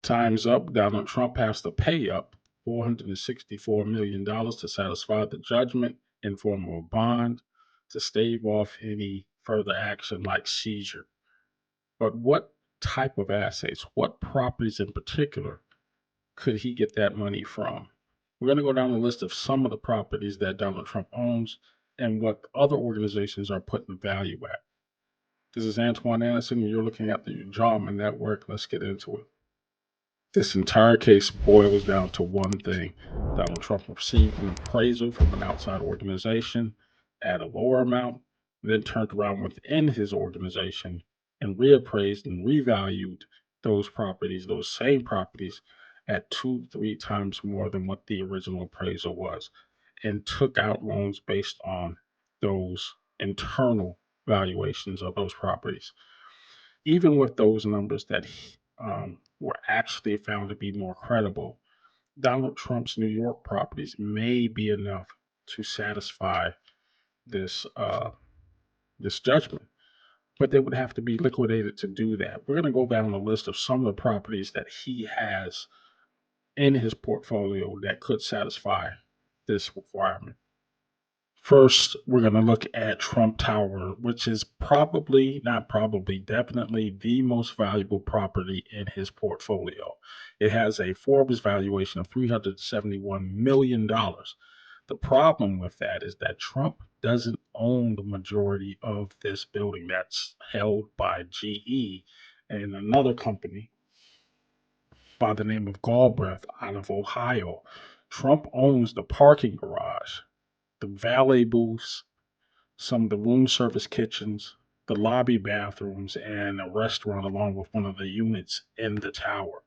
Time's up. Donald Trump has to pay up $464 million to satisfy the judgment in form of a bond to stave off any further action like seizure. But what type of assets, what properties in particular, could he get that money from? We're going to go down the list of some of the properties that Donald Trump owns and what other organizations are putting value at. This is Antoine Anderson, and you're looking at the Ujamaa Network. Let's get into it. This entire case boils down to one thing. Donald Trump received an appraisal from an outside organization at a lower amount, then turned around within his organization and reappraised and revalued those properties, those same properties, at two, three times more than what the original appraisal was, and took out loans based on those internal valuations of those properties. Even with those numbers that were actually found to be more credible, Donald Trump's New York properties may be enough to satisfy this this judgment, but they would have to be liquidated to do that. We're going to go down the list of some of the properties that he has in his portfolio that could satisfy this requirement. First, we're going to look at Trump Tower, which is probably, not probably, definitely the most valuable property in his portfolio. It has a Forbes valuation of $371 million. The problem with that is that Trump doesn't own the majority of this building that's held by GE and another company by the name of Galbraith out of Ohio. Trump owns the parking garage, the valet booths, some of the room service kitchens, the lobby bathrooms, and a restaurant along with one of the units in the tower.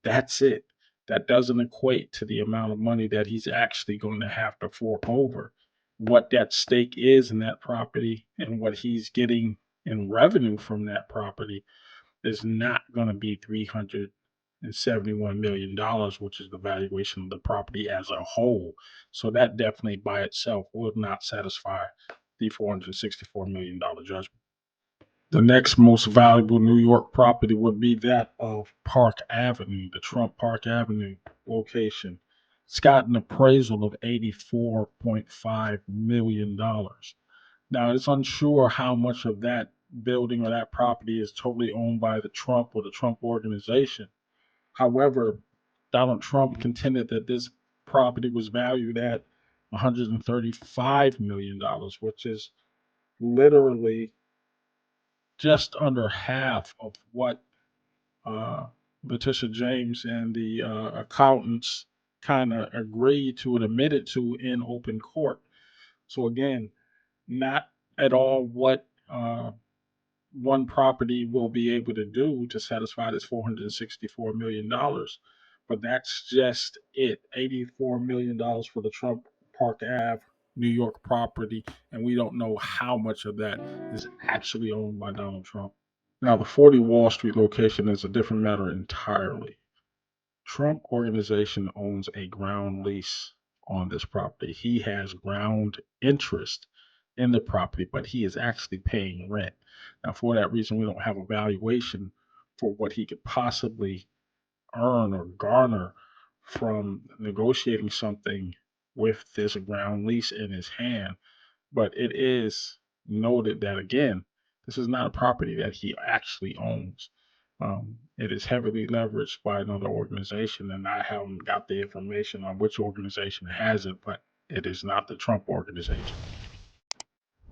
That's it. That doesn't equate to the amount of money that he's actually going to have to fork over. What that stake is in that property and what he's getting in revenue from that property is not going to be $371 million, which is the valuation of the property as a whole. So that definitely by itself would not satisfy the $464 million judgment. The next most valuable New York property would be that of Park Avenue, the Trump Park Avenue location. It's got an appraisal of $84.5 million. Now, it's unsure how much of that building or that property is totally owned by the Trump or the Trump organization. However, Donald Trump contended that this property was valued at $135 million, which is literally just under half of what uh, Letitia James and the accountants kind of agreed to and admitted to in open court. So, again, not at all what one property will be able to do to satisfy this $464 million. But that's just it. $84 million for the Trump Park Ave, New York property. And we don't know how much of that is actually owned by Donald Trump. Now, the 40 Wall Street location is a different matter entirely. Trump Organization owns a ground lease on this property. He has ground interest in the property, but he is actually paying rent. Now, for that reason, we don't have a valuation for what he could possibly earn or garner from negotiating something with this ground lease in his hand. But it is noted that, again, this is not a property that he actually owns. It is heavily leveraged by another organization, and I haven't got the information on which organization has it, but it is not the Trump organization.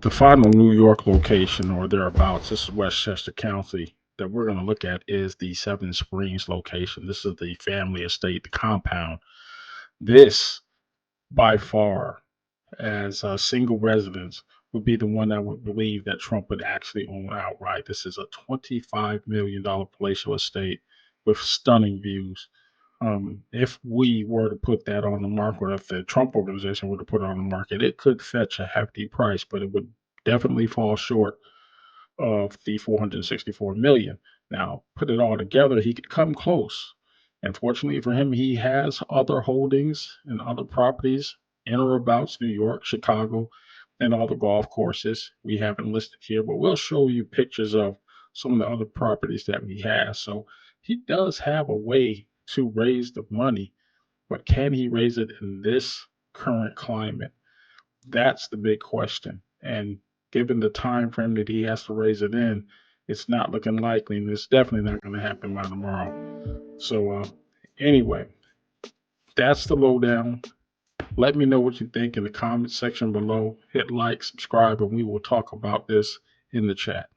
The final New York location or thereabouts, this is Westchester County, that we're going to look at is the Seven Springs location. This is the family estate, the compound. This, by far, as a single residence, would be the one I would believe that Trump would actually own outright. This is a $25 million palatial estate with stunning views. If we were to put that on the market, or if the Trump organization were to put it on the market, it could fetch a hefty price, but it would definitely fall short of the 464 million. Now, put it all together, he could come close. And fortunately for him, he has other holdings and other properties in or about New York, Chicago, and all the golf courses we haven't listed here, but we'll show you pictures of some of the other properties that he has. So he does have a way to raise the money, but can he raise it in this current climate? That's the big question. And given the time frame that he has to raise it in, it's not looking likely, and it's definitely not going to happen by tomorrow. So, anyway, that's the lowdown. Let me know what you think in the comment section below. Hit like, subscribe, and we will talk about this in the chat.